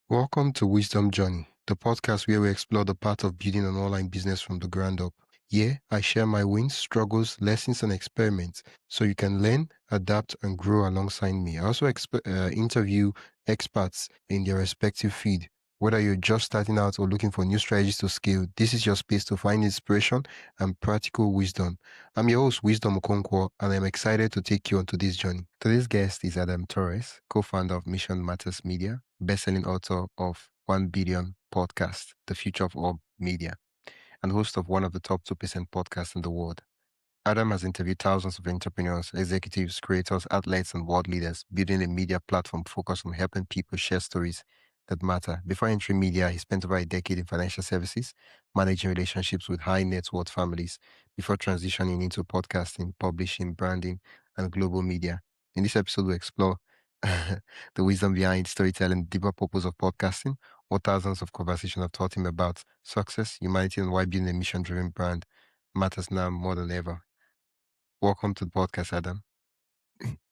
Welcome to Wisdom Journey, the podcast where we explore the path of building an online business from the ground up. Here, I share my wins, struggles, lessons, and experiments so you can learn, adapt, and grow alongside me. I also interview experts in their respective field. Whether you're just starting out or looking for new strategies to scale, this is your space to find inspiration and practical wisdom. I'm your host, Wisdom Okonkwo, and I'm excited to take you on today's journey. Today's guest is Adam Torres, co-founder of Mission Matters Media, best-selling author of 1 Billion Podcast, The Future of All Media, and host of one of the top 2% podcasts in the world. Adam has interviewed thousands of entrepreneurs, executives, creators, athletes, and world leaders, building a media platform focused on helping people share stories that matter. Before entering media, he spent over a decade in financial services, managing relationships with high net worth families, before transitioning into podcasting, publishing, branding, and global media. In this episode, we explore the wisdom behind storytelling, the deeper purpose of podcasting, what thousands of conversations have taught him about success, humanity, and why building a mission-driven brand matters now more than ever. Welcome to the podcast, Adam.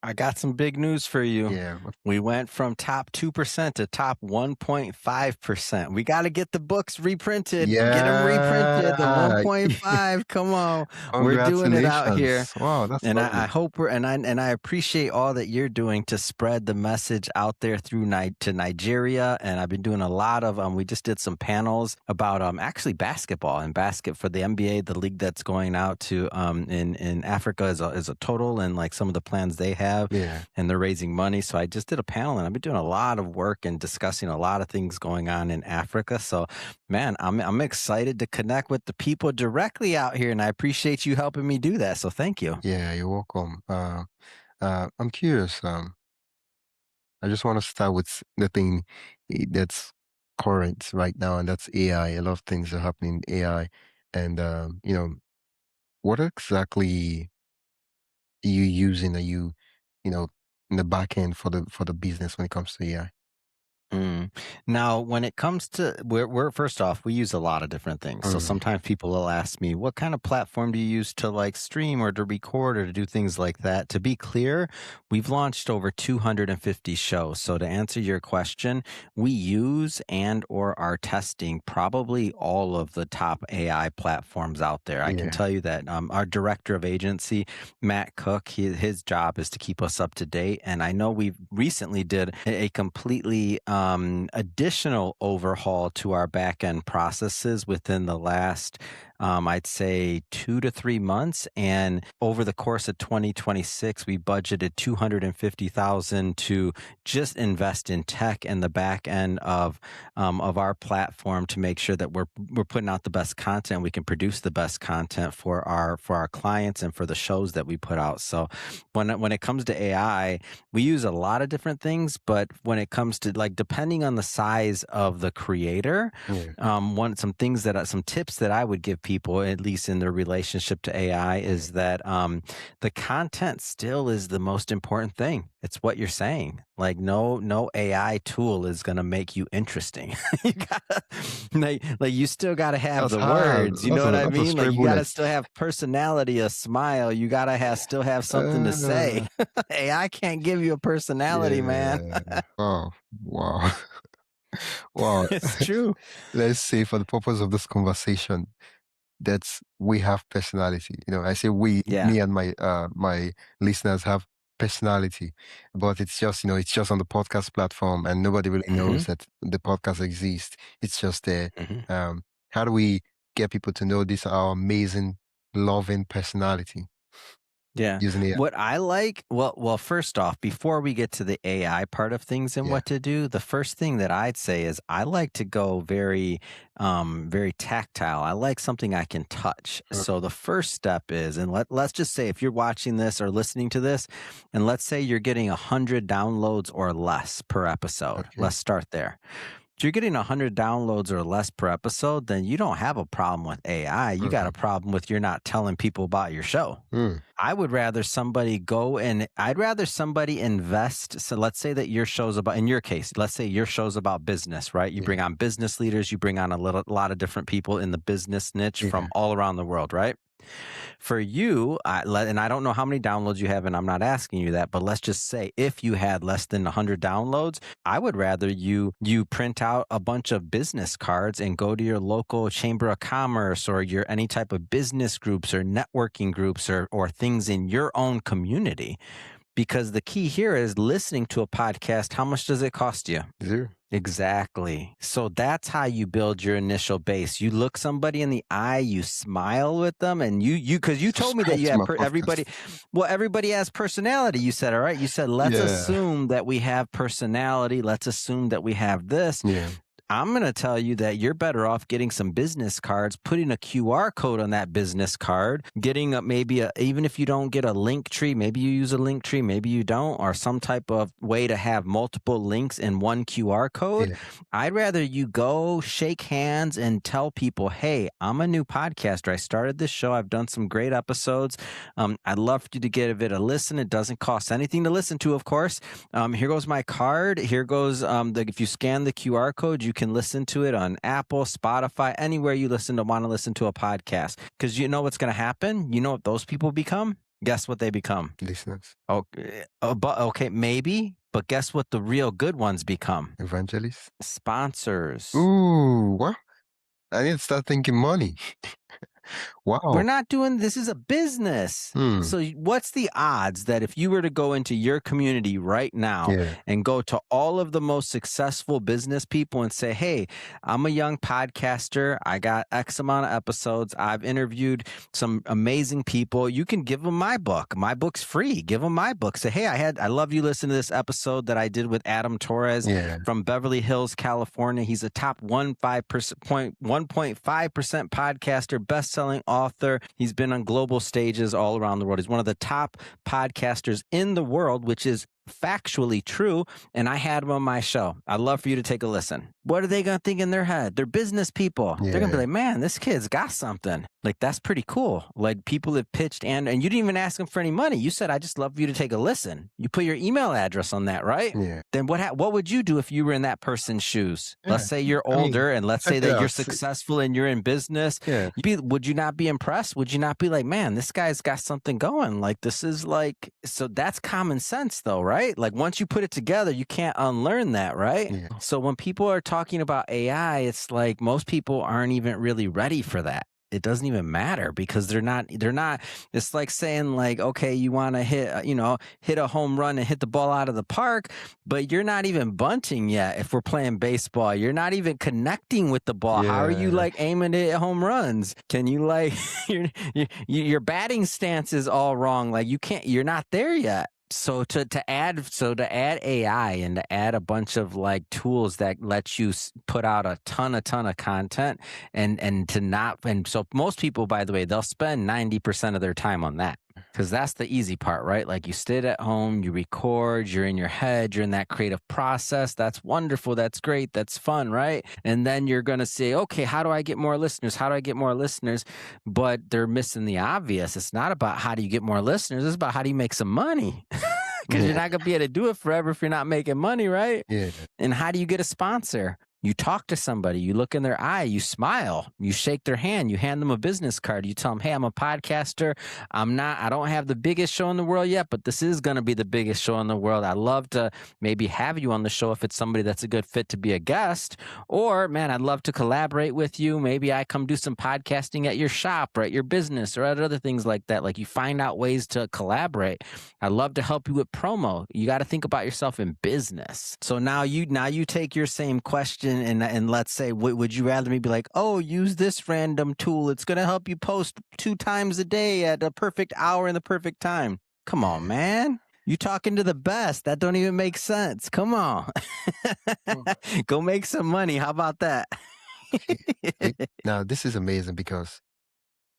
I got some big news for you. Yeah. We went from top 2% to top 1.5%. We got to get the books reprinted. Get them reprinted. The Yeah. 1.5. Come on. We're doing it out here. Congratulations. Wow, that's And I lovely. hope I appreciate all that you're doing to spread the message out there through to Nigeria. And I've been doing a lot of we just did some panels about actually basketball and basket for the NBA, the league that's going out to in Africa as a total, and like some of the plans they have. Yeah. And they're raising money. So I just did a panel, and I've been doing a lot of work and discussing a lot of things going on in Africa. So, man, I'm excited to connect with the people directly out here, and I appreciate you helping me do that. So thank you. Yeah, you're welcome. I'm curious. I just want to start with the thing that's current right now, and that's AI. A lot of things are happening in AI. And, what exactly are you using? Are you, in the back end for the business when it comes to AI? Mm. Now, when it comes to we're first off, we use a lot of different things. So Mm, sometimes people will ask me, "What kind of platform do you use to like stream or to record or to do things like that?" To be clear, we've launched over 250 shows. So to answer your question, we use and or are testing probably all of the top AI platforms out there. I can yeah. tell you that our director of agency, Matt Cook, his job is to keep us up to date. And I know we recently did a completely additional overhaul to our back end processes within the last, I'd say, 2 to 3 months. And over the course of 2026, we budgeted 250,000 to just invest in tech and the back end of our platform to make sure that we're putting out the best content. We can produce the best content for our clients and for the shows that we put out. So when it comes to AI, we use a lot of different things, but when it comes to like depending on the size of the creator, Yeah. some tips that I would give people, at least in their relationship to AI, is that the content still is the most important thing. It's what you're saying. Like no AI tool is gonna make you interesting. You gotta like you still gotta have That's the hard. words. You know what I That's a mean? Like straight you gotta bullet. still have personality, a smile. You gotta still have something to say. Uh, AI can't give you a personality, man. yeah. Wow. Wow. Wow. It's true. Let's say for the purpose of this conversation, that's we have personality. I say we, Yeah. me and my listeners have personality, but it's just on the podcast platform and nobody really hmm knows that the podcast exists. It's just there. hmm How do we get people to know this our amazing, loving personality Yeah. using AI? What I like, well, first off, before we get to the AI part of things and Yeah. what to do, the first thing that I'd say is I like to go very tactile. I like something I can touch. So the first step is, and let's just say if you're watching this or listening to this, and let's say you're getting 100 downloads or less per episode. Okay. Let's start there. If you're getting 100 downloads or less per episode, then you don't have a problem with AI. You got a Mhm. problem with you're not telling people about your show. Mm. I'd rather somebody invest. So let's say that your show's about, in your case, let's say your show's about business, right? You Yeah. bring on business leaders, you bring on a lot of different people in the business niche Yeah. from all around the world, right? For you, and I don't know how many downloads you have, and I'm not asking you that, but let's just say if you had less than 100 downloads, I would rather you print out a bunch of business cards and go to your local chamber of commerce or your any type of business groups or networking groups or things in your own community. Because the key here is listening to a podcast. How much does it cost you? Zero. Exactly. So that's how you build your initial base. You look somebody in the eye, you smile with them, and because you told me that Subscribe you to have my everybody. podcast. Well, everybody has personality. You said, all right. You said, let's Yeah. assume that we have personality. Let's assume that we have this. Yeah. I'm going to tell you that you're better off getting some business cards, putting a QR code on that business card, getting even if you don't get a link tree, maybe you use a link tree, maybe you don't, or some type of way to have multiple links in one QR code. Yeah. I'd rather you go shake hands and tell people, hey, I'm a new podcaster. I started this show. I've done some great episodes. I'd love for you to give it a listen. It doesn't cost anything to listen to, of course. Here goes my card. Here goes if you scan the QR code, you can listen to it on Apple, Spotify, anywhere you want to listen to a podcast. Because you know what's going to happen? You know what those people become? Guess what they become? Listeners. Okay, maybe. But guess what the real good ones become? Evangelists. Sponsors. Ooh, what? I need to start thinking money. Wow. We're not doing this is a business. So what's the odds that if you were to go into your community right now and go to all of the most successful business people and say, hey, I'm a young podcaster. I got X amount of episodes. I've interviewed some amazing people. You can give them my book. My book's free. Give them my book. Say, hey, I love you listening to this episode that I did with Adam Torres from Beverly Hills, California. He's a top 1.5% podcaster, best-selling author. He's been on global stages all around the world. He's one of the top podcasters in the world, which is factually true. And I had him on my show. I'd love for you to take a listen. What are they going to think in their head? They're business people. They're going to be like, man, this kid's got something. Like, that's pretty cool. Like, people have pitched and you didn't even ask them for any money. You said, I just love for you to take a listen. You put your email address on that, right? Yeah. Then what would you do if you were in that person's shoes? Let's say you're older and let's say that you're successful and you're in business. Would you not be impressed? Would you not be like, man, this guy's got something going? Like, this is like, so that's common sense though, right? Like, once you put it together, you can't unlearn that, right? Yeah. So when people are talking about AI, it's like most people aren't even really ready for that. It doesn't even matter because they're not, it's like saying like, okay, you want to hit a home run and hit the ball out of the park, but you're not even bunting yet. If we're playing baseball, you're not even connecting with the ball. How are you like aiming to hit home runs? Can you like, your batting stance is all wrong. Like you're not there yet. So to add AI and to add a bunch of like tools that let you put out a ton of content and so most people, by the way, they'll spend 90% of their time on that. Because that's the easy part, right? Like you sit at home, you record, you're in your head, you're in that creative process. That's wonderful. That's great. That's fun, right? And then you're going to say, okay, how do I get more listeners? How do I get more listeners? But they're missing the obvious. It's not about how do you get more listeners. It's about how do you make some money? Because you're not going to be able to do it forever if you're not making money, right? Yeah. And how do you get a sponsor? You talk to somebody, you look in their eye, you smile, you shake their hand, you hand them a business card, you tell them, hey, I'm a podcaster. I don't have the biggest show in the world yet, but this is going to be the biggest show in the world. I'd love to maybe have you on the show if it's somebody that's a good fit to be a guest. Or, man, I'd love to collaborate with you. Maybe I come do some podcasting at your shop or at your business or at other things like that. Like you find out ways to collaborate. I'd love to help you with promo. You got to think about yourself in business. So now you take your same question and let's say, would you rather me be like, oh, use this random tool. It's going to help you post 2 times a day at a perfect hour in the perfect time. Come on, man. You talking to the best. That don't even make sense. Come on. Go make some money. How about that? Now, this is amazing because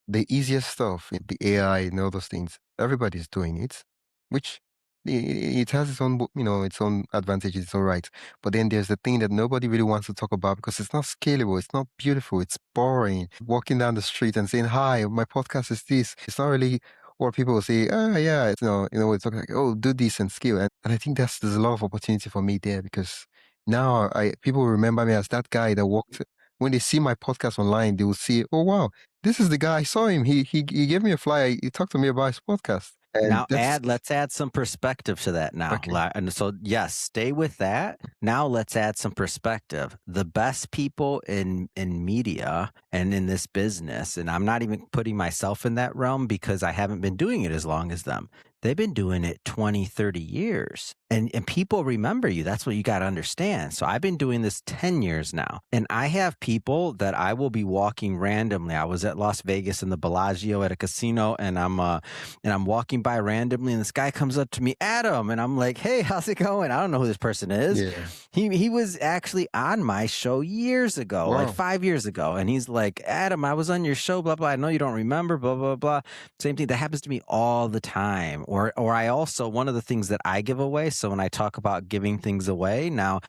the easiest stuff, the AI and all those things, everybody's doing it, which it has its own, its own advantages, it's all right. But then there's the thing that nobody really wants to talk about because it's not scalable, it's not beautiful, it's boring. Walking down the street and saying, hi, my podcast is this. It's not really what people will say, yeah, it's, it's like, oh, do this and scale. And I think there's a lot of opportunity for me there because now people remember me as that guy that walked when they see my podcast online, they will see, oh wow, this is the guy. I saw him. He gave me a flyer. He talked to me about his podcast, and Now that's let's add some perspective to that now. okay. And so yes, stay with that. Now let's add some perspective. The best people in media and in this business, and I'm not even putting myself in that realm because I haven't been doing it as long as them. They've been doing it 20, 30 years. And people remember you. That's what you got to understand. So I've been doing this 10 years now. And I have people that I will be walking randomly. I was at Las Vegas in the Bellagio at a casino, and I'm walking by randomly, and this guy comes up to me, Adam, and I'm like, hey, how's it going? I don't know who this person is. Yeah. He was actually on my show years ago, Wow. like 5 years ago. And he's like, Adam, I was on your show, blah, blah. I know you don't remember, blah, blah, blah. Same thing. That happens to me all the time. Or I also, one of the things that I give away. So when I talk about giving things away, now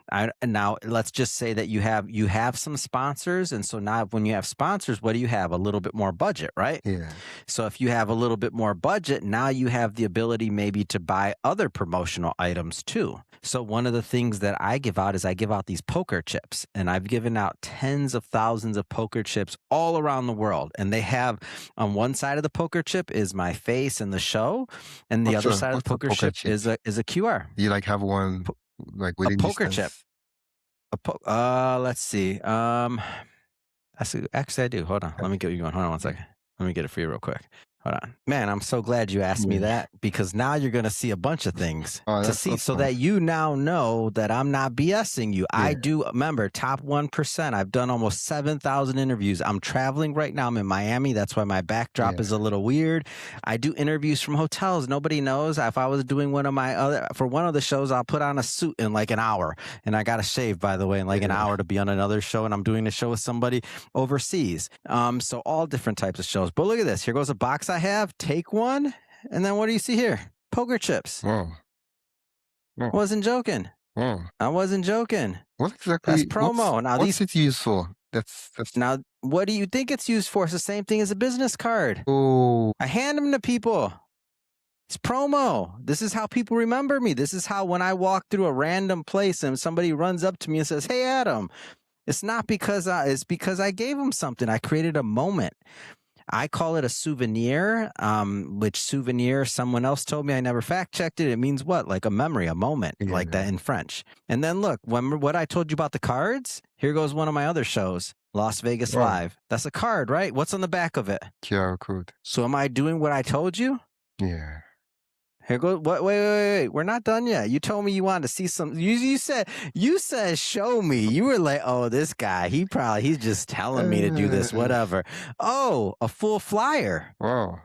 let's just say that you have some sponsors. And so now when you have sponsors, what do you have? A little bit more budget, right? Yeah. So if you have a little bit more budget, now you have the ability maybe to buy other promotional items too. So one of the things that I give out is I give out these poker chips, and I've given out tens of thousands of poker chips all around the world. And they have, on one side of the poker chip is my face and the show, and the other side of the poker chip is a QR. Do you like have one like within a poker chip. distance? Let's see. Actually, I do. Hold on. Let me get you going. Hold on one second. Let me get it for you real quick. Hold on. Man, I'm so glad you asked me that, because now you're going to see a bunch of things to see awesome. so that you now know that I'm not BSing you. I do, remember, top 1%. I've done almost 7,000 interviews. I'm traveling right now. I'm in Miami. That's why my backdrop is a little weird. I do interviews from hotels. Nobody knows. If I was doing one of the shows, I'll put on a suit in like an hour. And I got to shave, by the way, in like an hour to be on another show. And I'm doing a show with somebody overseas. So all different types of shows. But look at this. Here goes a box I have. Take one. And then what do you see here? Poker chips. Wow. Wasn't joking. Wow. I wasn't joking. What exactly? That's promo. What's it used for? That's now. What do you think it's used for? It's the same thing as a business card. Oh. I hand them to people. It's promo. This is how people remember me. This is how when I walk through a random place and somebody runs up to me and says, "Hey, Adam," it's not because it's because I gave them something. I created a moment. I call it a souvenir, which souvenir, someone else told me, I never fact checked it. It means what? Like a memory, a moment, like that in French. And then look, remember what I told you about the cards? Here goes one of my other shows, Las Vegas Live. That's a card, right? What's on the back of it? QR code. So am I doing what I told you? Yeah. Here goes. Wait. We're not done yet. You told me you wanted to see some. You said, show me. You were like, oh, this guy, he's just telling me to do this, whatever. Oh, a full flyer. Wow.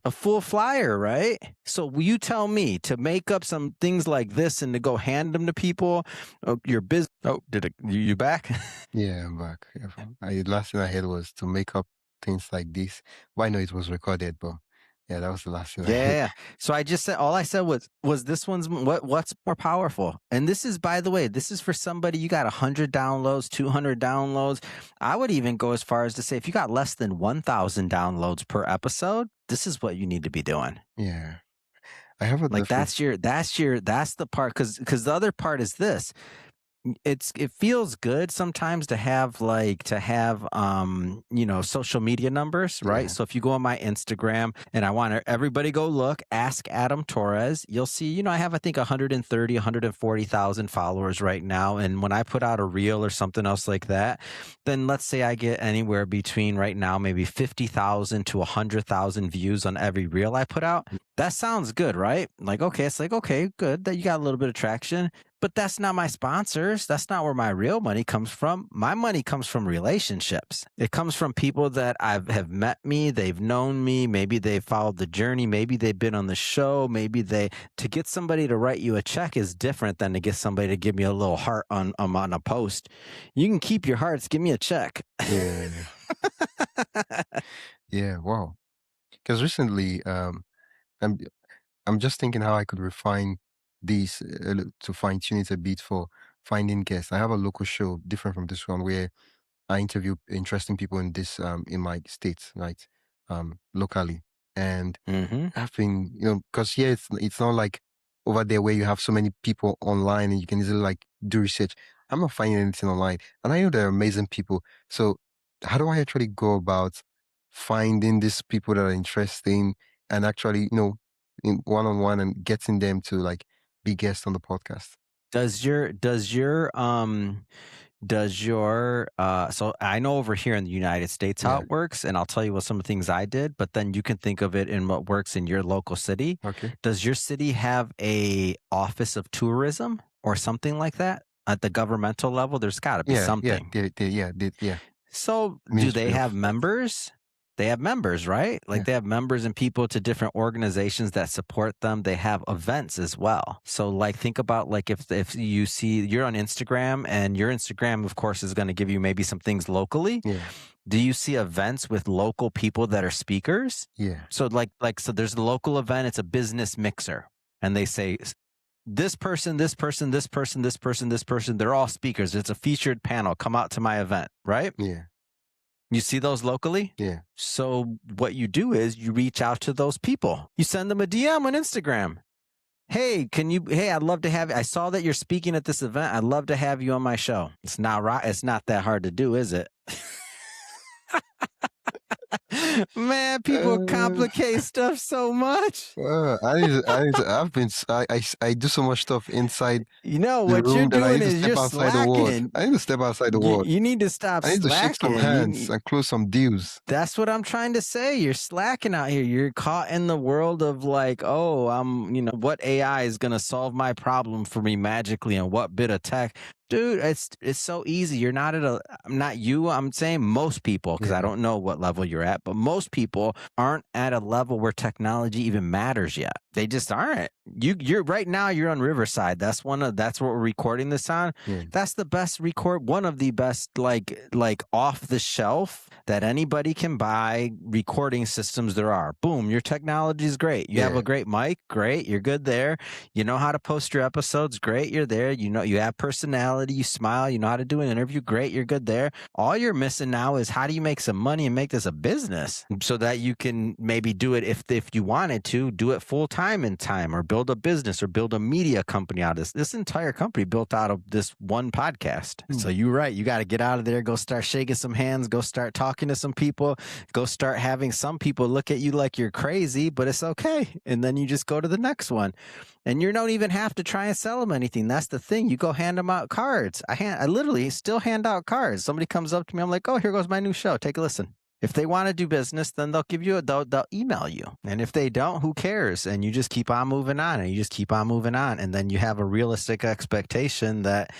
A full flyer, right? So will you tell me to make up some things like this and to go hand them to people? Your business. Oh, you back? Yeah, I'm back. Last thing I heard was to make up things like this. Well, I know it was recorded, but yeah, that was the last thing I heard. Yeah. So I just said, all I said was this one's what's more powerful. And this is, by the way, this is for somebody, you got 100 downloads, 200 downloads. I would even go as far as to say, if you got less than 1,000 downloads per episode, this is what you need to be doing. Yeah. I have a like that's the part, because the other part is this. It feels good sometimes to have social media numbers, right? So if you go on my Instagram, and I want everybody go look, ask Adam Torres, you'll see, I have, I think 140,000 followers right now. And when I put out a reel or something else like that, then let's say I get anywhere between right now, maybe 50,000 to 100,000 views on every reel I put out. That sounds good, right? It's like, okay, good that you got a little bit of traction. But that's not my sponsors. That's not where my real money comes from. My money comes from relationships. It comes from people that have met me. They've known me. Maybe they've followed the journey. Maybe they've been on the show. To get somebody to write you a check is different than to get somebody to give me a little heart on a post. You can keep your hearts. Give me a check. Yeah. Yeah. Wow. Because recently, I'm just thinking how I could refine these to fine tune it a bit for finding guests. I have a local show different from this one where I interview interesting people in this in my state, right? Locally. And I've been, because here it's not like over there where you have so many people online and you can easily like do research. I'm not finding anything online. And I know there are amazing people. So how do I actually go about finding these people that are interesting and actually, in one-on-one and getting them to like be guests on the podcast? Does your so I know over here in the United States how Yeah. it works, and I'll tell you what some of the things I did, but then you can think of it in what works in your local city. Okay. Does your city have a office of tourism or something like that at the governmental level? There's got to be Yeah. Yeah. something. Yeah. So, do they Ministry have of that. members? They have members, right? Like Yeah. they have members and people to different organizations that support them. They have events as well. So like think about like if you see you're on Instagram and your Instagram of course is going to give you maybe some things locally. Yeah. Do you see events with local people that are speakers? Yeah. So so there's a local event, it's a business mixer. And they say this person, this person, this person, this person, this person, they're all speakers. It's a featured panel. Come out to my event, right? Yeah. You see those locally? Yeah. So what you do is you reach out to those people. You send them a DM on Instagram. Hey, I'd love to have you. I saw that you're speaking at this event. I'd love to have you on my show. It's not right. It's not that hard to do, is it? Man, people Uh, complicate stuff so much. I do so much stuff inside You know, the what you're room that I doing need to is step you're outside the word. slacking. I need to step outside the You, word. you need to stop I need to shake some slacking. hands and close some deals. That's what I'm trying to say. You're slacking out here. You're caught in the world of like, oh, what AI is going to solve my problem for me magically and what bit of tech. Dude, it's so easy. You're not I'm not you. I'm saying most people, because I Yeah. don't know what level you're at, but most people aren't at a level where technology even matters yet. They just aren't. You're right now, you're on Riverside. That's what we're recording this on. Yeah. That's the best one of the best like off the shelf that anybody can buy recording systems there are. Boom, your technology is great. You have Yeah. a great mic, great, you're good there. You know how to post your episodes, great, you're there. You know you have personality, you smile, you know how to do an interview, great, you're good there. All you're missing now is how do you make some money and make this a business so that you can maybe do it if you wanted to do it full time in time, or build a business or build a media company out of this. This entire company built out of this one podcast. So you're right. You got to get out of there, go start shaking some hands, go start talking to some people, go start having some people look at you like you're crazy, but it's okay. And then you just go to the next one. And you don't even have to try and sell them anything. That's the thing. You go hand them out cards. I literally still hand out cards. Somebody comes up to me, I'm like, oh, here goes my new show. Take a listen. If they want to do business, then they'll give you they'll email you. And if they don't, who cares? And you just keep on moving on, and you just keep on moving on. And then you have a realistic expectation that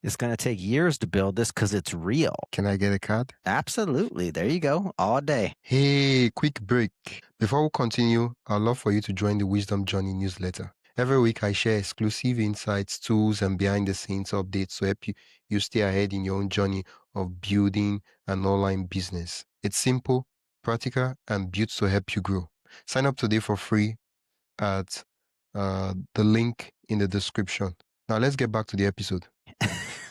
it's going to take years to build this because it's real. Can I get a card? Absolutely. There you go. All day. Hey, quick break. Before we continue, I'd love for you to join the Wisdom Journey newsletter. Every week, I share exclusive insights, tools, and behind-the-scenes updates to help you stay ahead in your own journey of building an online business. It's simple, practical, and built to help you grow. Sign up today for free at the link in the description. Now, let's get back to the episode.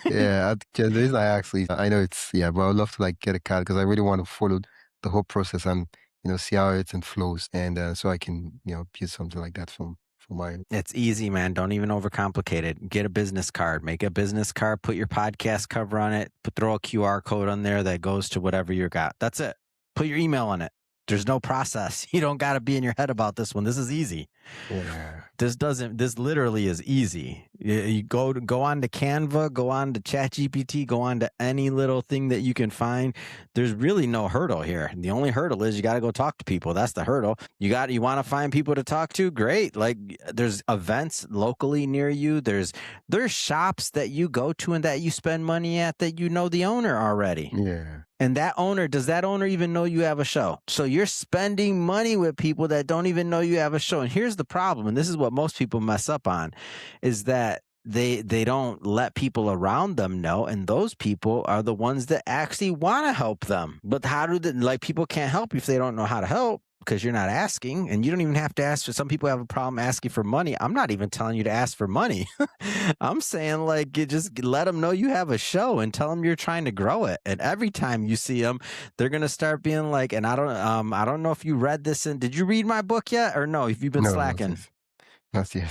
Yeah, the reason I actually, I know but I would love to get a card because I really want to follow the whole process and see how it flows, and so I can build something like that for my. It's easy, man. Don't even overcomplicate it. Get a business card. Make a business card. Put your podcast cover on it. Throw a QR code on there that goes to whatever you got. That's it. Put your email on it. There's no process. You don't got to be in your head about this one. This is easy. Yeah. This literally is easy. You go on to Canva, go on to ChatGPT, go on to any little thing that you can find. There's really no hurdle here. The only hurdle is you got to go talk to people. That's the hurdle. You want to find people to talk to? Great. Like there's events locally near you. There's shops that you go to and that you spend money at that you know the owner already. Yeah. And does that owner even know you have a show? So you're spending money with people that don't even know you have a show. And here's the problem, and this is what most people mess up on, is that they don't let people around them know, and those people are the ones that actually want to help them. But how people can't help you if they don't know how to help, because you're not asking, and you don't even have to ask for. Some people have a problem asking for money. I'm not even telling you to ask for money. I'm saying you just let them know you have a show and tell them you're trying to grow it. And every time you see them, they're gonna start being like, and I don't know if you read this, and did you read my book yet or no? If you've been No, slacking. not yet.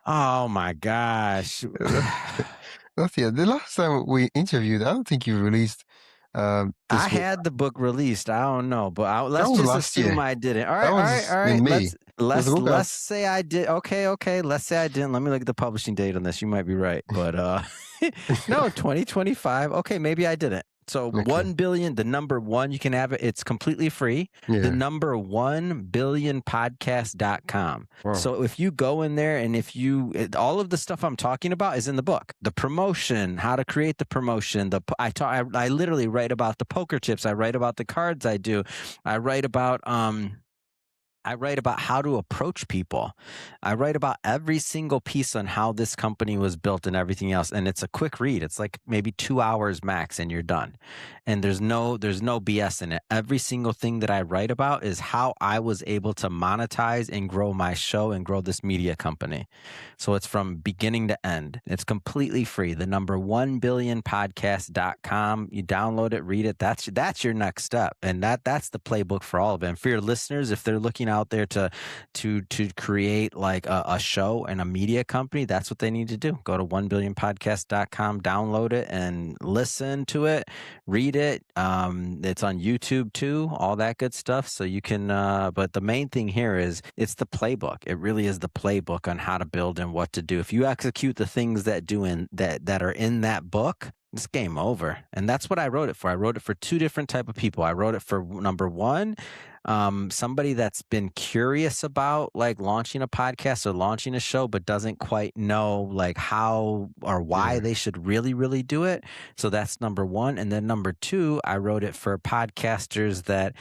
Oh my gosh. Not yet. The last time we interviewed, I don't think you released I this book. had the book released. I don't know, but That let's was just last assume year. I didn't. All That right, all right, was all right. in May. Let's Because the let's book has let's say I did. Okay, okay. Let's say I didn't. Let me look at the publishing date on this. You might be right, but no, 2025. Okay, maybe I didn't. So okay. 1 billion, the number one, you can have it. It's completely free. The Yeah. number 1 billion podcast.com. Wow. So if you go in there and all of the stuff I'm talking about is in the book. The promotion, how to create the promotion. I literally write about the poker chips. I write about the cards I do. I write about how to approach people. I write about every single piece on how this company was built and everything else. And it's a quick read. It's like maybe 2 hours max and you're done. And there's no BS in it. Every single thing that I write about is how I was able to monetize and grow my show and grow this media company. So it's from beginning to end. It's completely free. The number 1 billion podcast.com. You download it, read it. That's your next step. And that's the playbook for all of it. And for your listeners, if they're looking out there to create like a show and a media company, that's what they need to do. Go to 1billionpodcast.com, download it and listen to it, read it. It's on YouTube too, all that good stuff. So you can but the main thing here is it's the playbook. It really is the playbook on how to build and what to do. If you execute the things that are in that book, it's game over. And that's what I wrote it for. I wrote it for two different type of people. I wrote it for number one, somebody that's been curious about like launching a podcast or launching a show, but doesn't quite know like how or why Yeah. they should really, really do it. So that's number one. And then number two, I wrote it for podcasters that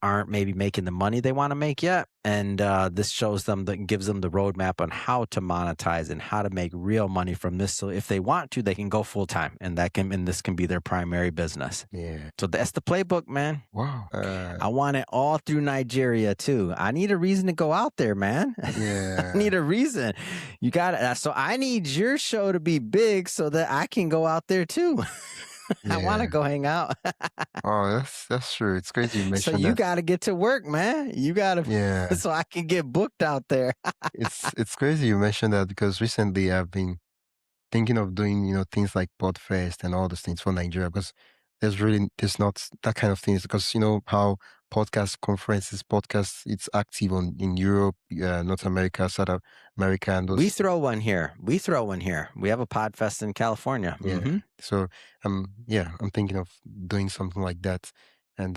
aren't maybe making the money they want to make yet. And this shows them that gives them the roadmap on how to monetize and how to make real money from this. So if they want to, they can go full time, and this can be their primary business. Yeah. So that's the playbook, man. Wow. I want it all through Nigeria too. I need a reason to go out there, man. Yeah. I need a reason. You got it. So I need your show to be big so that I can go out there too. I want to Yeah. go hang out. Oh, that's true. It's crazy you So mentioned you that. got to get to work, man. You got to, Yeah. so I can get booked out there. It's crazy you mentioned that because recently I've been thinking of doing, things like Podfest and all those things for Nigeria because there's not that kind of things because you know how podcasts, it's active in Europe, North America, South America, and We those. throw one here. We have a Podfest in California. Yeah. Mm-hmm. So I'm thinking of doing something like that. And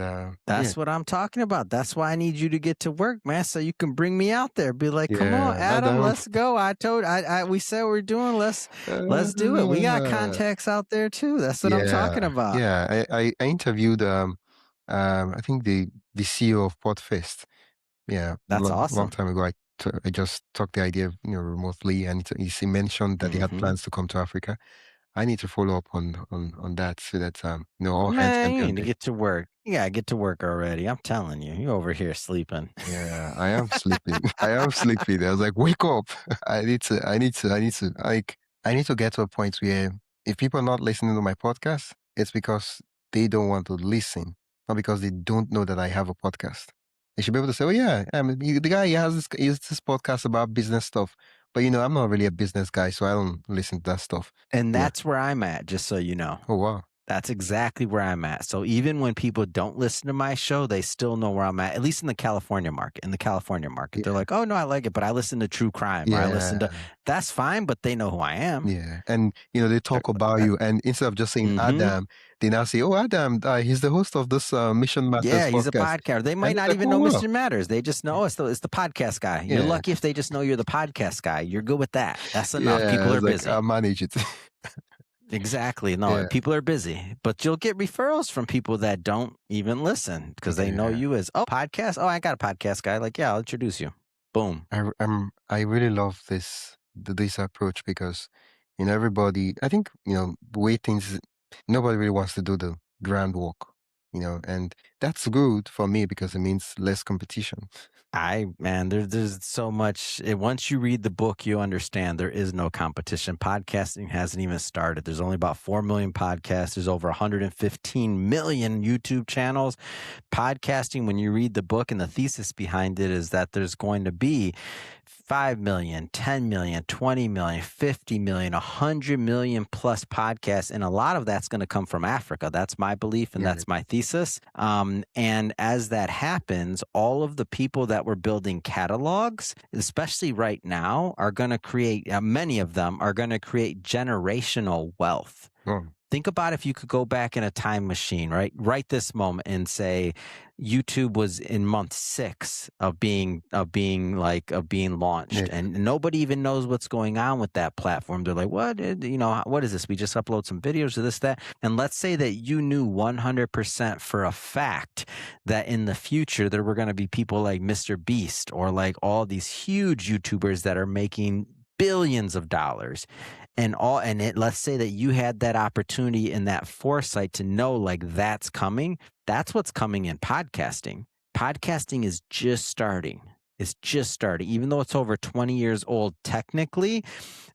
That's what I'm talking about. That's why I need you to get to work, man, so you can bring me out there. Be like, come on, yeah, Adam, Adam. let's go. We said we're doing. Let's do it. We got contacts out there too. That's what I'm talking about. Yeah. I interviewed I think the CEO of Podfest. Yeah, That's long awesome. time ago. I just talked the idea, remotely, and he mentioned that they had Mm-hmm. plans to come to Africa. I need to follow up on that so that all hands Man, can you be on need to deck. get to work. You gotta get to work already. I'm telling you, you're over here sleeping. Yeah, I am sleeping. I am sleeping. I was like, wake up. I need to get to a point where if people are not listening to my podcast, it's because they don't want to listen, not because they don't know that I have a podcast. They should be able to say, oh yeah, the guy he has this podcast about business stuff. But I'm not really a business guy, so I don't listen to that stuff. And Yeah. that's where I'm at, just so you know. Oh wow. That's exactly where I'm at. So even when people don't listen to my show, they still know where I'm at least in the California market. They're Yeah. like, oh no, I like it, but I listen to true crime or I listen to, Yeah. that's fine, but they know who I am. Yeah. And they talk about you, and instead of just saying Mm-hmm. Adam, they now say, oh, Adam, he's the host of this Mission Matters Yeah, he's a podcast. podcaster. They might And it's not like, even oh know wow. Mr. Matters. They just know it's the podcast guy. You're Yeah. lucky if they just know you're the podcast guy. You're good with that. That's enough. Yeah, People are it's like busy. I manage it. Exactly. No, Yeah. people are busy, but you'll get referrals from people that don't even listen because they know Yeah. you as, oh, podcast. Oh, I got a podcast guy. Like, yeah, I'll introduce you. Boom. I really love this approach because everybody, I think, the way things, nobody really wants to do the groundwork. and that's good for me because it means less competition. Man, there's so much. Once you read the book, you understand there is no competition. Podcasting hasn't even started. There's only about 4 million podcasts. There's over 115 million YouTube channels. Podcasting, when you read the book and the thesis behind it, is that there's going to be 5 million, 10 million, 20 million, 50 million, 100 million plus podcasts. And a lot of that's going to come from Africa. That's my belief and Yeah, that's my thesis. And as that happens, all of the people that were building catalogs, especially right now, are going to create, many of them are going to create generational wealth. oh, Think about if you could go back in a time machine, right this moment, and say YouTube was in month 6 of being launched, yeah, and nobody even knows what's going on with that platform. They're like, "What? What is this? We just upload some videos of this, that." And let's say that you knew 100% for a fact that in the future there were going to be people like Mr. Beast or like all these huge YouTubers that are making billions of dollars let's say that you had that opportunity and that foresight to know like that's coming. That's what's coming in podcasting. Podcasting is just starting. It's just starting. Even though it's over 20 years old technically,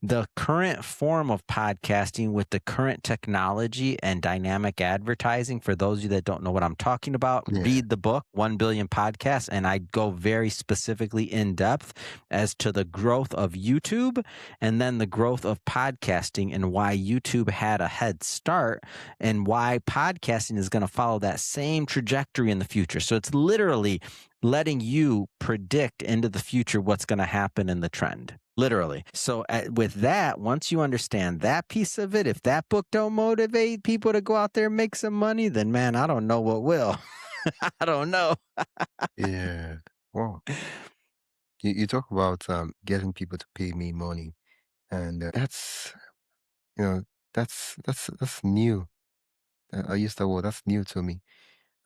the current form of podcasting with the current technology and dynamic advertising, for those of you that don't know what I'm talking about, yeah, read the book 1 billion podcasts, and I go very specifically in depth as to the growth of YouTube and then the growth of podcasting and why YouTube had a head start and why podcasting is going to follow that same trajectory in the future. So it's literally letting you predict into the future what's going to happen in the trend. Literally. So with that, once you understand that piece of it, if that book don't motivate people to go out there and make some money, then man, I don't know what will. I don't know. yeah. Wow. You talk about getting people to pay me money, and that's you know that's new. I use that word. That's new to me.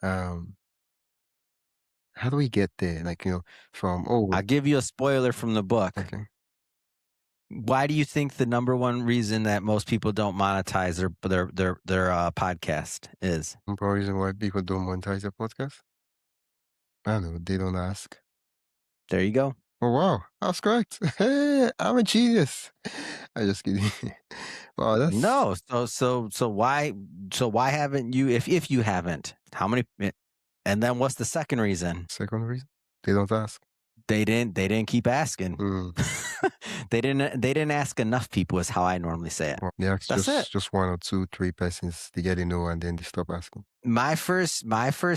Um, how do we get there? Like from I'll give you a spoiler from the book. okay, Why do you think the number one reason that most people don't monetize their podcast is? number one reason why people don't monetize their podcast. I don't know. They don't ask. There you go. Oh wow, that's correct. Hey, I'm a genius. I'm just kidding. Wow, that's No, so why haven't you if you haven't? How many and then what's the second reason? second reason. They don't ask. They didn't keep asking. Mm. They didn't ask enough people is how I normally say it. Well, they ask That's it. just one or two, three persons. They get a no, and then they stop asking. My first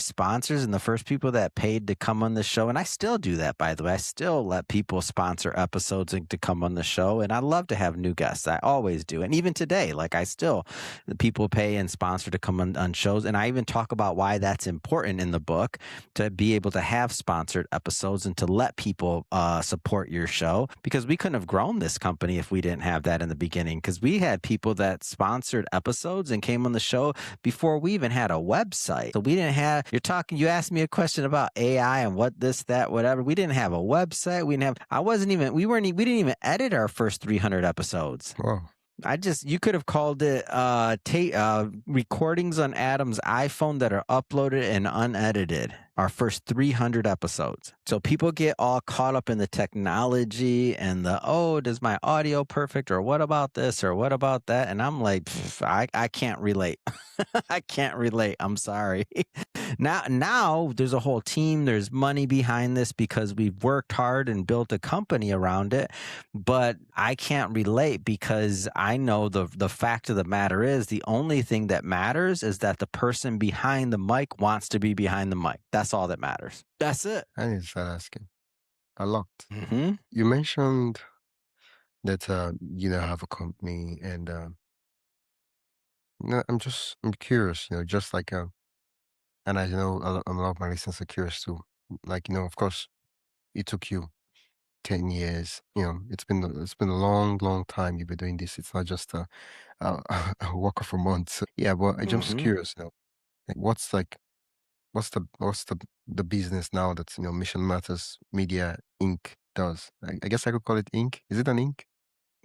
sponsors and the first people that paid to come on the show, and I still do that, by the way. I still let people sponsor episodes to come on the show, and I love to have new guests. I always do, and even today, like the people pay and sponsor to come on shows, and I even talk about why that's important in the book to be able to have sponsored episodes and to let people support your show, because we couldn't have grown this company if we didn't have that in the beginning. Because we had people that sponsored episodes and came on the show before we even had a website. So we didn't have, you asked me a question about AI and what this, that, whatever. We didn't have a website. We didn't even edit our first 300 episodes. Wow. You could have called it recordings on Adam's iPhone that are uploaded and unedited. Our first 300 episodes. So people get all caught up in the technology and does my audio perfect, or what about this or what about that? And I'm like, I can't relate. I can't relate. I'm sorry. Now there's a whole team. There's money behind this because we've worked hard and built a company around it. But I can't relate because I know the fact of the matter is the only thing that matters is that the person behind the mic wants to be behind the mic. That's all that matters. That's it. I need to start asking a lot. Mm-hmm. You mentioned that you now have a company, and I'm curious. Just like and I know a lot of my listeners are curious too. Like of course, it took you 10 years. It's been a long, long time you've been doing this. It's not just a, a work of a month. So, yeah, but I'm just Mm-hmm. curious. Like, what's the business now that Mission Matters Media Inc. does? I guess I could call it Inc. Is it an Inc?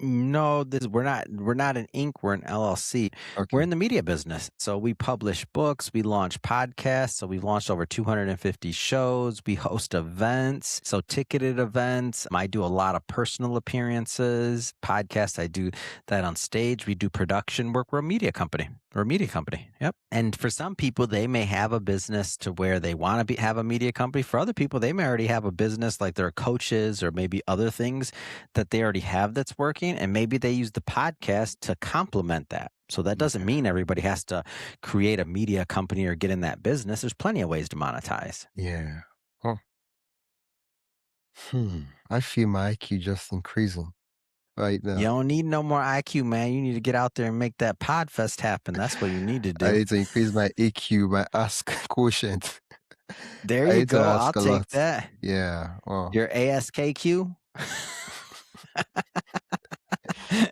No, we're not an Inc. We're an LLC. We're Okay. in the media business. So we publish books, we launch podcasts. So we've launched over 250 shows. We host events, so ticketed events. I do a lot of personal appearances, podcasts. I do that on stage. We do production work. We're a media company. We're a media company. Yep. And for some people, they may have a business to where they want to have a media company. For other people, they may already have a business like they're coaches or maybe other things that they already have that's working, and maybe they use the podcast to complement that. So that doesn't Yeah. mean everybody has to create a media company or get in that business. There's plenty of ways to monetize. Yeah. Oh, I feel my IQ just increasing right You now. don't need no more IQ, man. You need to get out there and make that Podfest happen. That's what you need to I do. need to increase my AQ, my ask quotient. There I you need to go. I'll ask a take lot. that. Yeah. Oh. Your ASKQ?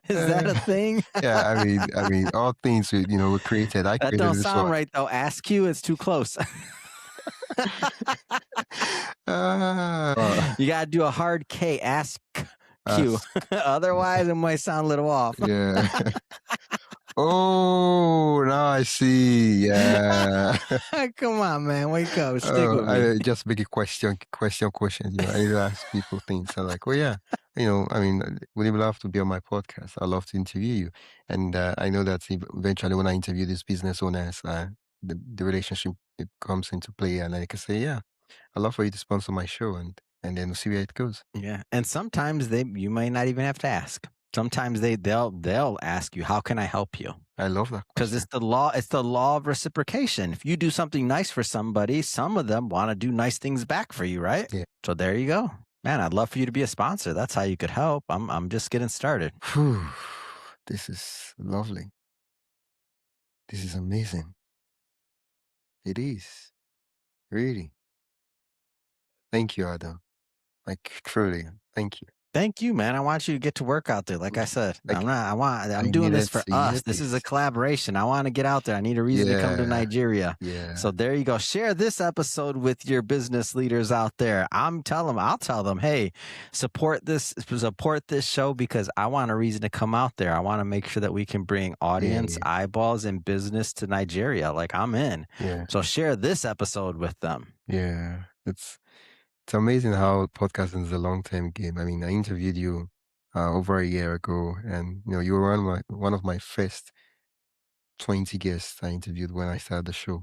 Is that Uh, a thing? yeah. I mean, all things were created. I That created don't this sound one. right though. Ask you, it's too close. Oh, You got to do a hard K. Ask Q. ask. Otherwise, it might sound a little off. Yeah. Oh, now I see. Yeah. Come on, man. Wake up. Stick Oh, with me. I just make a question. I need to ask people things. I'm like, oh yeah, I mean, would you love to be on my podcast? I'd love to interview you. And I know that eventually when I interview these business owners, the relationship it comes into play, and I can say, yeah, I'd love for you to sponsor my show, and then we'll see where it goes. Yeah. And sometimes you might not even have to ask. Sometimes they'll ask you, how can I help you? I love that Because question. it's the law of reciprocation. If you do something nice for somebody, some of them want to do nice things back for you, right? Yeah. So there you go. Man, I'd love for you to be a sponsor. That's how you could help. I'm just getting started. Whew, this is lovely. This is amazing. It is really. Thank you, Adam. Like truly, thank you. Thank you, man. I want you to get to work out there. Like I said, Like I I'm doing this needed for to hear us. This is a this. collaboration. I want to get out there. I need a reason to come to Yeah, Nigeria. yeah, So there you go. Share this episode with your business leaders out there. I'll tell them, hey, support this show because I want a reason to come out there. I want to make sure that we can bring yeah, audience, yeah, eyeballs, and business to Nigeria. Like I'm in. yeah, So share this episode with them. yeah. It's amazing how podcasting is a long term game. I mean, I interviewed you over a year ago, and you were one of my first 20 guests I interviewed when I started the show,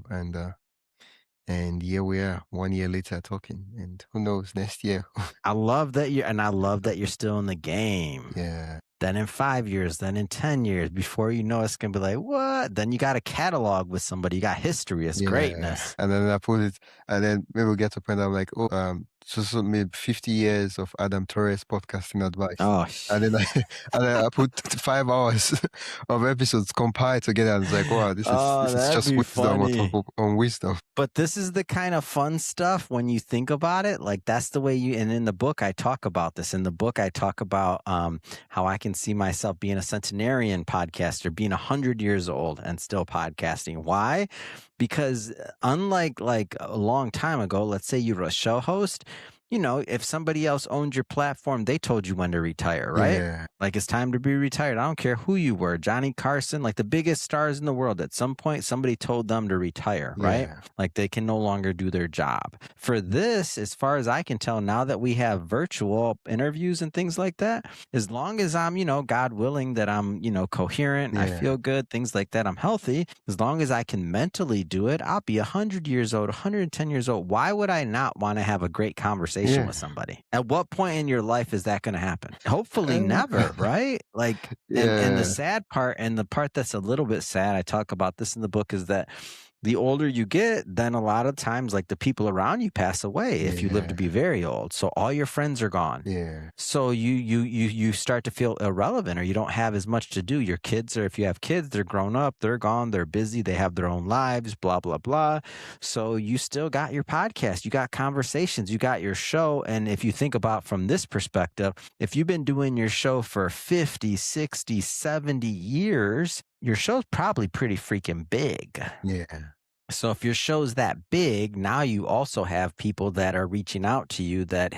and here we are, 1 year later talking, and who knows next year? I love that you're still in the game. Yeah. Then in 5 years, then in 10 years, before you know it's gonna be like, what? Then you got a catalog with somebody. You got history. It's Yeah, greatness. and then I put it, and then maybe we'll get to a point. I'm like, oh, so maybe 50 years of Adam Torres podcasting advice, Oh, and then I and then I put 5 hours of episodes compiled together. And it's like, wow, this is oh, this is that'd just be wisdom funny. on wisdom. But this is the kind of fun stuff when you think about it. Like that's the way and in the book I talk about this. In the book I talk about how I can see myself being a centenarian podcaster, being 100 years old and still podcasting. Why? Because unlike like a long time ago, let's say you're a show host, if somebody else owned your platform, they told you when to retire, right? Yeah, Like it's time to be retired. I don't care who you were, Johnny Carson, like the biggest stars in the world. At some point, somebody told them to retire, right? yeah, Like they can no longer do their job. For this, as far as I can tell, now that we have virtual interviews and things like that, as long as I'm, God willing, that I'm, coherent, I yeah, feel good, things like that, I'm healthy, as long as I can mentally do it, I'll be 100 years old, 110 years old. Why would I not want to have a great conversation yeah, with somebody? At what point in your life is that going to happen? Hopefully never, right? Like, and the yeah, sad part, and the part that's a little bit sad, I talk about this in the book, is that the older you get, then a lot of times, like the people around you pass away if you live to yeah, be very old. So all your friends are gone. yeah, So you start to feel irrelevant, or you don't have as much to do. Your kids, or if you have kids, they're grown up, they're gone, they're busy, they have their own lives, blah, blah, blah. So you still got your podcast, you got conversations, you got your show. And if you think about from this perspective, if you've been doing your show for 50, 60, 70 years, your show's probably pretty freaking big. yeah. So if your show's that big, now you also have people that are reaching out to you that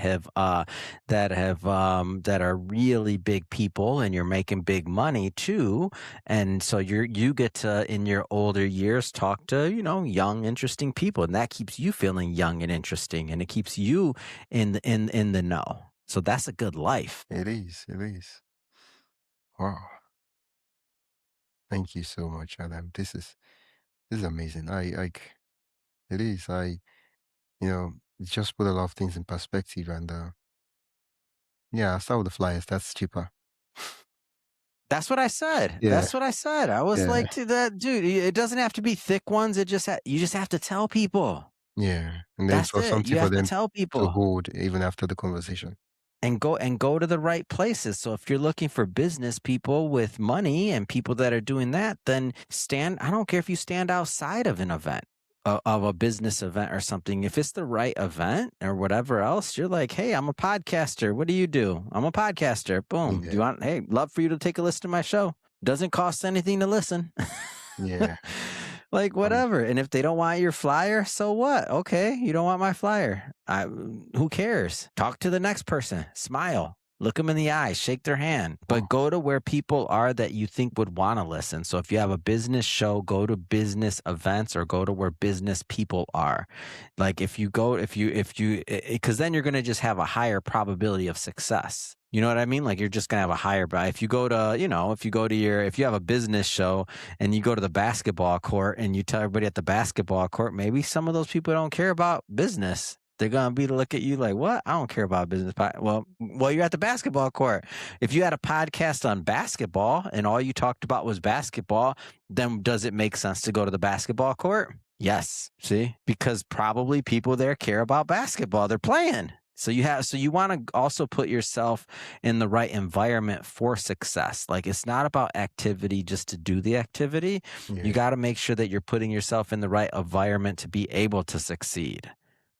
are really big people, and you're making big money too. And so you get to, in your older years, talk to, young, interesting people, and that keeps you feeling young and interesting, and it keeps you in the know. So that's a good life. It is. It is. Wow. Thank you so much, Adam. This is amazing. I like it is. It just put a lot of things in perspective, and yeah, I'll start with the flyers. That's cheaper. That's what I said. Yeah, That's what I said. I was yeah, like to that dude, it doesn't have to be thick ones. You just have to tell people. yeah. And then That's for it. something You for have to them tell to people hold even after the conversation. and go to the right places. So if you're looking for business people with money and people that are doing that, then I don't care if you stand outside of an event. Of a business event or something. If it's the right event or whatever else, you're like, hey, I'm a podcaster. What do you do? I'm a podcaster. Boom. Do you Yeah, want, hey, love for you to take a listen to my show. Doesn't cost anything to listen. yeah. Like Um, whatever. And if they don't want your flyer, so what? Okay, you don't want my flyer. Who cares? Talk to the next person. Smile. Look them in the eye, shake their hand, but oh, go to where people are that you think would want to listen. So if you have a business show, go to business events or go to where business people are. Like because then you're going to just have a higher probability of success. You know what I mean? Like you're just going to have a higher, but if you go to, if you have a business show and you go to the basketball court and you tell everybody at the basketball court, maybe some of those people don't care about business. They're gonna be to look at you like, what? I don't care about business. Well, you're at the basketball court. If you had a podcast on basketball and all you talked about was basketball, then does it make sense to go to the basketball court? Yes. See, because probably people there care about basketball. They're playing. So you want to also put yourself in the right environment for success. Like it's not about activity just to do the activity. You yeah. got to make sure that you're putting yourself in the right environment to be able to succeed.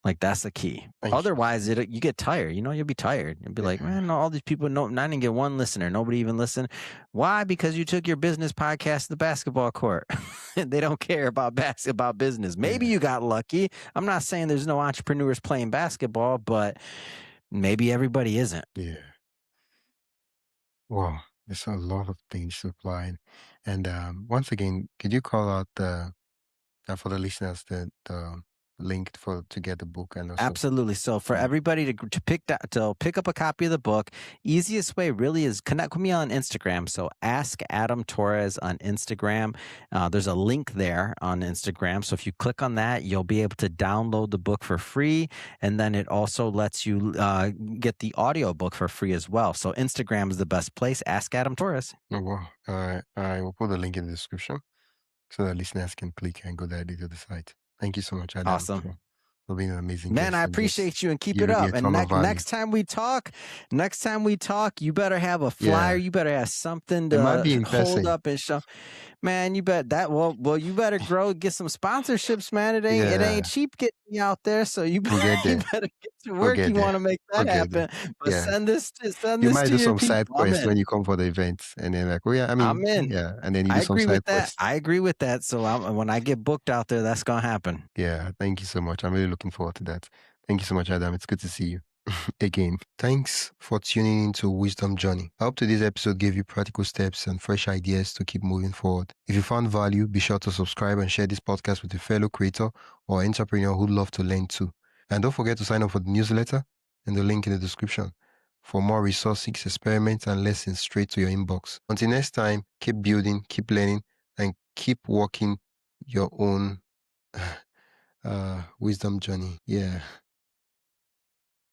Like that's the key. Thank you. Otherwise, you get tired. You'll be tired. You'll be like, Yeah, man, no, all these people, no, I didn't get one listener. Nobody even listened. Why? Because you took your business podcast to the basketball court. They don't care about business. Maybe yeah, you got lucky. I'm not saying there's no entrepreneurs playing basketball, but maybe everybody isn't. yeah. Wow, there's a lot of things to apply. And once again, could you call out the for the listeners the link for to get the book and also Absolutely. So for yeah. everybody to pick up a copy of the book, easiest way really is connect with me on Instagram. So ask Adam Torres on Instagram. There's a link there on Instagram. So if you click on that, you'll be able to download the book for free, and then it also lets you get the audio book for free as well. So Instagram is the best place. Ask Adam Torres. Oh, wow. I will put the link in the description so that listeners can click and go directly to the site. Thank you so much, Adam, Awesome. for being an amazing Man, I guest and just appreciate you and keep it giving me up. a And ton of value. next time we talk, you better have a flyer. Yeah, You better have something it might be to in hold person. up and show. Man, you bet that. Well, you better get some sponsorships, man. It Yeah, ain't cheap getting me out there. So we'll get you there. better get to We'll work. get You there. want to make We'll that get there. happen. But Yeah. send You this might to do your some side people. I'm quests in. when you come for the event. And then like, oh yeah, I mean, I'm in. yeah. And then you I do some agree side with that. quests. I agree with that. So when I get booked out there, that's gonna happen. Yeah, thank you so much. I'm really looking forward to that. Thank you so much, Adam. It's good to see you again. Thanks for tuning in to Wisdom Journey. I hope today's episode gave you practical steps and fresh ideas to keep moving forward. If you found value, be sure to subscribe and share this podcast with a fellow creator or entrepreneur who'd love to learn too. And don't forget to sign up for the newsletter and the link in the description for more resources, experiments, and lessons straight to your inbox. Until next time, keep building, keep learning, and keep walking your own wisdom journey. Yeah.